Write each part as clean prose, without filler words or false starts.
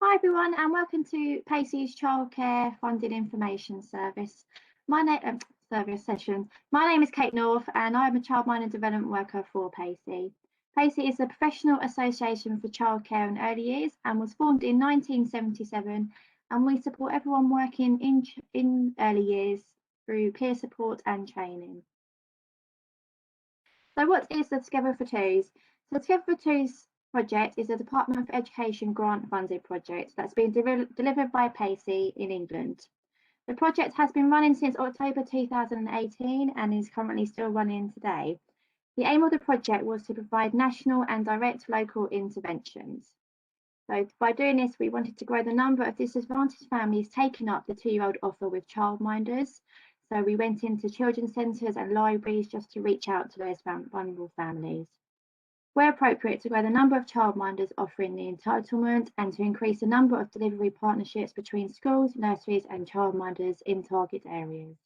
Hi everyone, and welcome to PACEY's Childcare Funded Information Service. Service session. My name is Kate North, and I'm a childminder development worker for PACEY. PACEY is a professional association for childcare and early years, and was formed in 1977. And we support everyone working in early years through peer support and training. So, what is the Together for Twos? So, Together for Twos project is a Department of Education grant funded project that's been delivered by PACEY in England. The project has been running since October 2018 and is currently still running today. The aim of the project was to provide national and direct local interventions. So by doing this, we wanted to grow the number of disadvantaged families taking up the 2-year-old offer with childminders. So we went into children's centres and libraries just to reach out to those vulnerable families. Where appropriate, to grow the number of childminders offering the entitlement and to increase the number of delivery partnerships between schools, nurseries and childminders in target areas.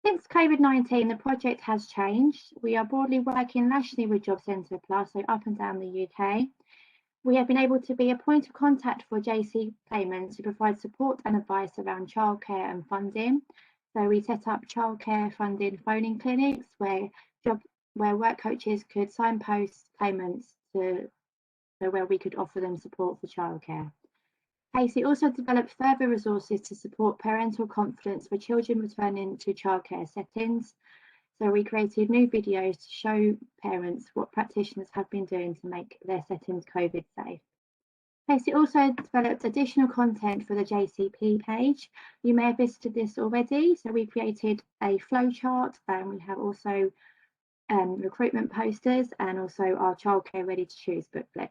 Since COVID-19, the project has changed. We are broadly working nationally with Job Centre Plus, so up and down the UK. We have been able to be a point of contact for JC claimants to provide support and advice around childcare and funding. So we set up childcare funding phoning clinics where work coaches could signpost claimants to where we could offer them support for childcare. PACEY also developed further resources to support parental confidence for children returning to childcare settings. So we created new videos to show parents what practitioners have been doing to make their settings COVID safe. PACEY also developed additional content for the JCP page. You may have visited this already. So we created a flowchart, and we have also recruitment posters and also our Childcare Ready to Choose booklet.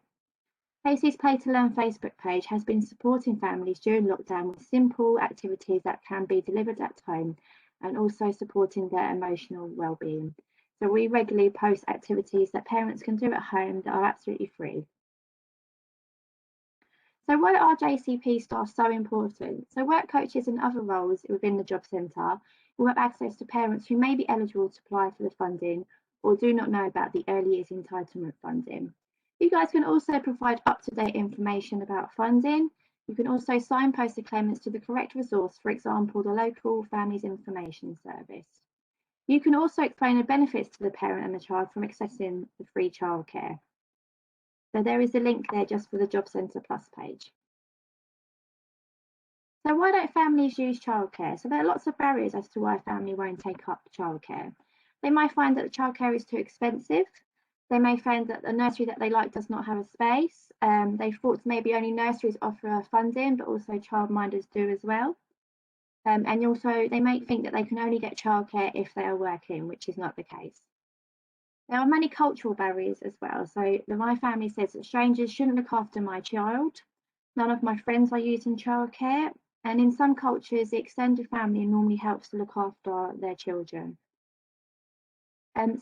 PACEY's Play to Learn Facebook page has been supporting families during lockdown with simple activities that can be delivered at home and also supporting their emotional well-being. So we regularly post activities that parents can do at home that are absolutely free. So why are JCP staff so important? So work coaches and other roles within the Job Centre will have access to parents who may be eligible to apply for the funding or do not know about the early years entitlement funding. You guys can also provide up-to-date information about funding. You can also signpost the claimants to the correct resource, for example, the local Families Information Service. You can also explain the benefits to the parent and the child from accessing the free childcare. So there is a link there just for the Job Centre Plus page. So why don't families use childcare? So there are lots of barriers as to why a family won't take up childcare. They might find that the childcare is too expensive. They may find that the nursery that they like does not have a space. They thought maybe only nurseries offer funding, but also childminders do as well. And also they may think that they can only get childcare if they are working, which is not the case. There are many cultural barriers as well. So my family says that strangers shouldn't look after my child. None of my friends are using childcare. And in some cultures, the extended family normally helps to look after their children.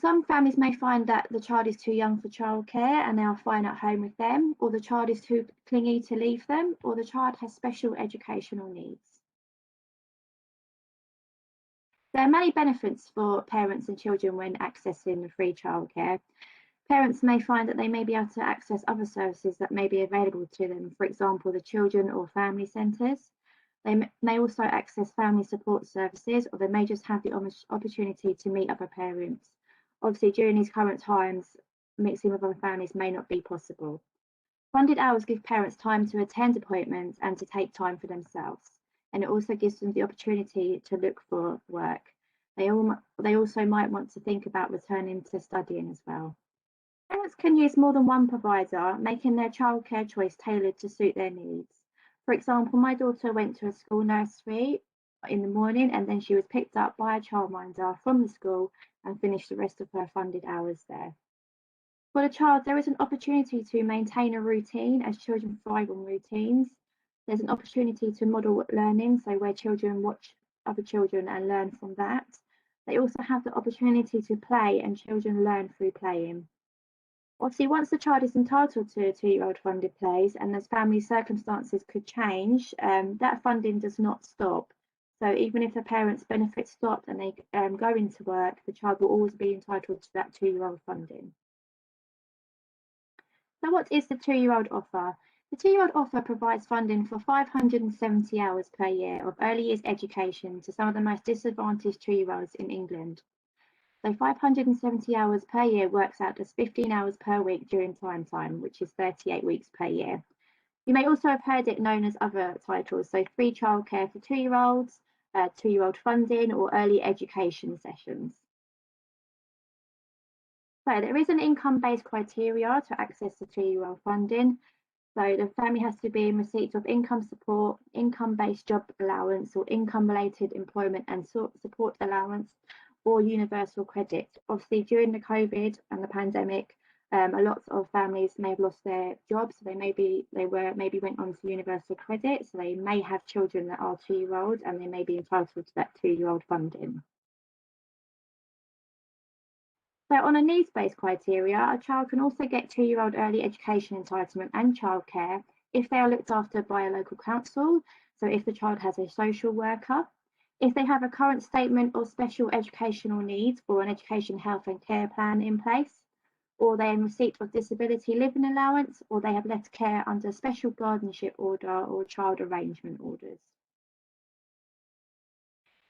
Some families may find that the child is too young for childcare and they are fine at home with them, or the child is too clingy to leave them, or the child has special educational needs. There are many benefits for parents and children when accessing the free childcare. Parents may find that they may be able to access other services that may be available to them, for example, the children or family centres. They may also access family support services, or they may just have the opportunity to meet other parents. Obviously, during these current times, mixing with other families may not be possible. Funded hours give parents time to attend appointments and to take time for themselves. And it also gives them the opportunity to look for work. They also might want to think about returning to studying as well. Parents can use more than one provider, making their childcare choice tailored to suit their needs. For example, my daughter went to a school nursery in the morning and then she was picked up by a childminder from the school and finished the rest of her funded hours there. For the child, there is an opportunity to maintain a routine as children thrive on routines. There's an opportunity to model learning, so where children watch other children and learn from that. They also have the opportunity to play and children learn through playing. Obviously, once the child is entitled to a 2-year-old funded place and as family circumstances could change, that funding does not stop. So even if the parents' benefits stopped and they go into work, the child will always be entitled to that 2-year-old funding. So what is the 2-year-old offer? The 2-year-old offer provides funding for 570 hours per year of early years education to some of the most disadvantaged 2-year-olds in England. So 570 hours per year works out as 15 hours per week during time, which is 38 weeks per year. You may also have heard it known as other titles, so free childcare for 2-year-olds, 2-year-old funding, or early education sessions. So there is an income-based criteria to access the 2-year-old funding. So the family has to be in receipt of income support, income-based job allowance, or income-related employment and support allowance, or universal credit. Obviously, during the COVID and the pandemic, a lot of families may have lost their jobs. So they maybe went on to universal credit. So they may have children that are 2-year-olds, and they may be entitled to that 2-year-old funding. So on a needs-based criteria, a child can also get 2-year-old early education entitlement and childcare if they are looked after by a local council. So if the child has a social worker, if they have a current statement of special educational needs or an education, health and care plan in place, or they're in receipt of disability living allowance, or they have left care under special guardianship order or child arrangement orders.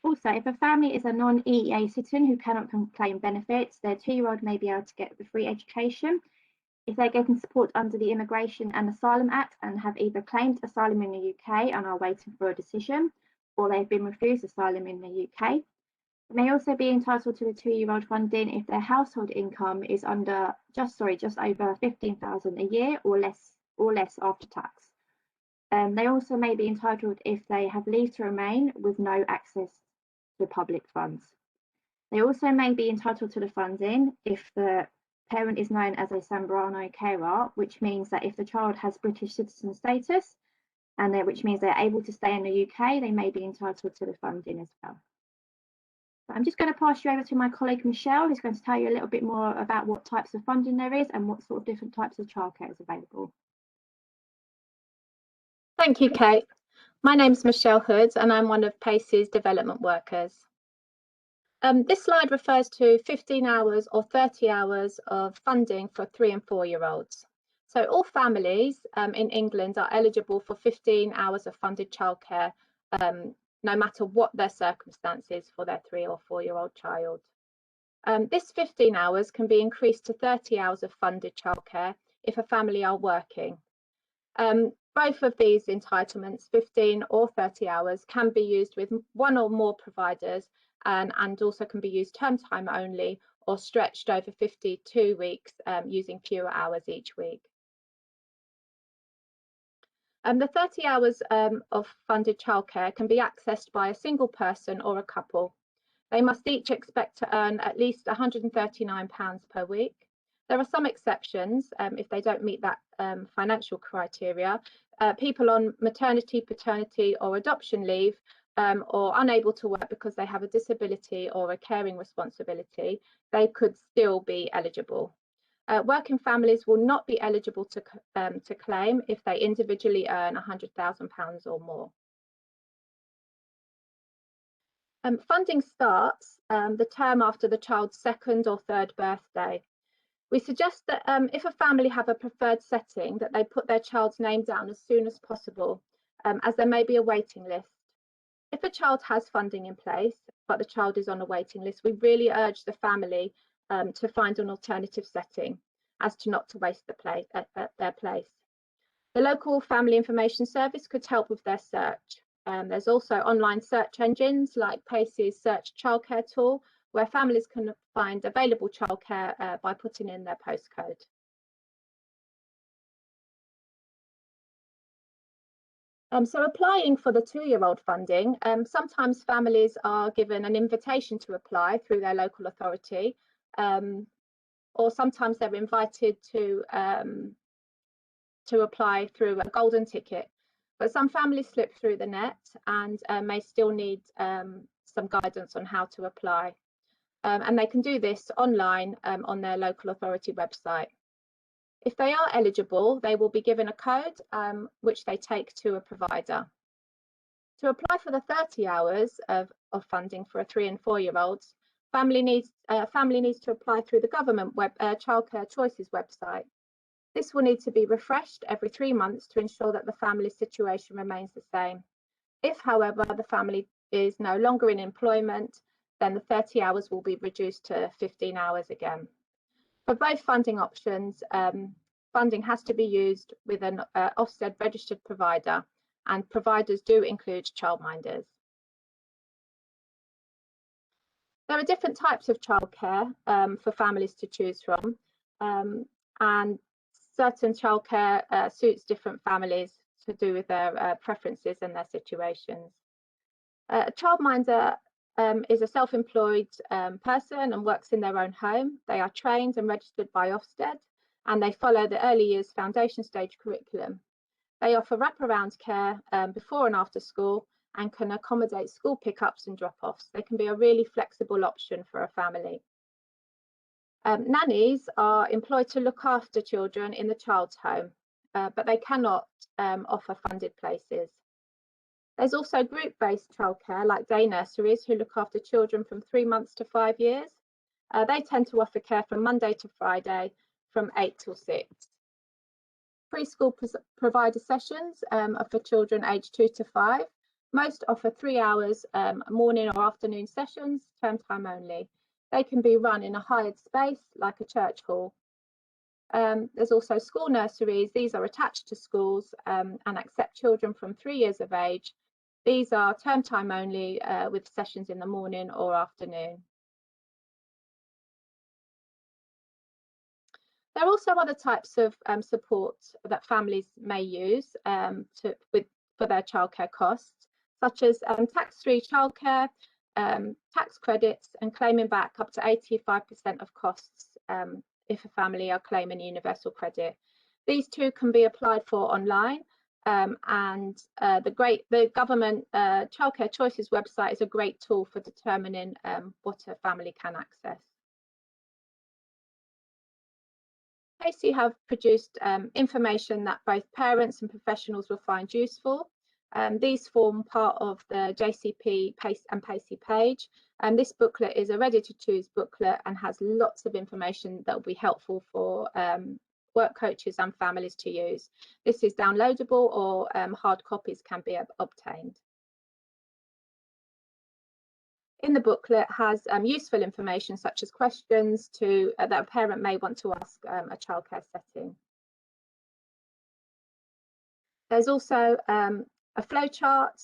Also, if a family is a non-EEA citizen who cannot claim benefits, their 2-year-old may be able to get the free education. If they're getting support under the Immigration and Asylum Act and have either claimed asylum in the UK and are waiting for a decision, or they've been refused asylum in the UK. They may also be entitled to the 2-year-old funding if their household income is under just over 15,000 a year or less after tax. They also may be entitled if they have leave to remain with no access to public funds. They also may be entitled to the funding if the parent is known as a Zambrano carer, which means that if the child has British citizen status, which means they're able to stay in the UK, they may be entitled to the funding as well. So I'm just going to pass you over to my colleague Michelle, who's going to tell you a little bit more about what types of funding there is and what sort of different types of childcare is available. Thank you, Kate. My name's Michelle Hood and I'm one of PACEY's development workers. This slide refers to 15 hours or 30 hours of funding for 3 and 4-year-olds. So all families in England are eligible for 15 hours of funded childcare, no matter what their circumstances for their 3 or 4-year-old child. This 15 hours can be increased to 30 hours of funded childcare if a family are working. Both of these entitlements, 15 or 30 hours, can be used with one or more providers and also can be used term time only or stretched over 52 weeks using fewer hours each week. The 30 hours of funded childcare can be accessed by a single person or a couple. They must each expect to earn at least £139 per week. There are some exceptions if they don't meet that financial criteria. People on maternity, paternity or adoption leave or unable to work because they have a disability or a caring responsibility, they could still be eligible. Working families will not be eligible to claim if they individually earn £100,000 or more. Funding starts the term after the child's 2nd or 3rd birthday. We suggest that if a family have a preferred setting, that they put their child's name down as soon as possible, as there may be a waiting list. If a child has funding in place, but the child is on a waiting list, we really urge the family to find an alternative setting, as to not to waste their place. The local family information service could help with their search. There's also online search engines like PACEY's Search Childcare tool, where families can find available childcare by putting in their postcode. So applying for the 2-year-old funding, sometimes families are given an invitation to apply through their local authority, or sometimes they're invited to apply through a golden ticket. But some families slip through the net and may still need some guidance on how to apply. And they can do this online on their local authority website. If they are eligible, they will be given a code which they take to a provider. To apply for the 30 hours of funding for a 3 and 4-year-olds, family needs to apply through the government Childcare Choices website. This will need to be refreshed every 3 months to ensure that the family situation remains the same. If, however, the family is no longer in employment, then the 30 hours will be reduced to 15 hours again. For both funding options, funding has to be used with an Ofsted registered provider, and providers do include childminders. There are different types of childcare for families to choose from, and certain childcare suits different families to do with their preferences and their situations. A childminder is a self-employed person and works in their own home. They are trained and registered by Ofsted, and they follow the early years foundation stage curriculum. They offer wraparound care before and after school and can accommodate school pickups and drop-offs. They can be a really flexible option for a family. Nannies are employed to look after children in the child's home, but they cannot offer funded places. There's also group-based childcare like day nurseries who look after children from 3 months to 5 years. They tend to offer care from Monday to Friday from 8 till 6. Preschool provider sessions are for children aged 2 to 5. Most offer 3 hours morning or afternoon sessions, term time only. They can be run in a hired space like a church hall. There's also school nurseries. These are attached to schools and accept children from 3 years of age. These are term time only with sessions in the morning or afternoon. There are also other types of support that families may use for their childcare costs, such as tax-free childcare, tax credits, and claiming back up to 85% of costs if a family are claiming universal credit. These two can be applied for online, and the government Childcare Choices website is a great tool for determining what a family can access. PACEY have produced information that both parents and professionals will find useful. These form part of the JCP and PACEY page. This booklet is a ready-to-choose booklet and has lots of information that will be helpful for work coaches and families to use. This is downloadable, or hard copies can be obtained. In the booklet has useful information such as questions that a parent may want to ask a childcare setting. There's also a flowchart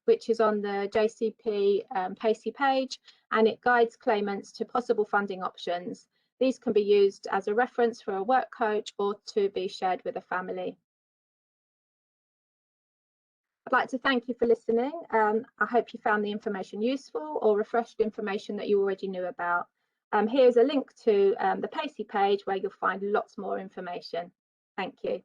which is on the JCP PACEY page, and it guides claimants to possible funding options. These can be used as a reference for a work coach or to be shared with a family. I'd like to thank you for listening. I hope you found the information useful or refreshed information that you already knew about. Here's a link to the PACEY page where you'll find lots more information. Thank you.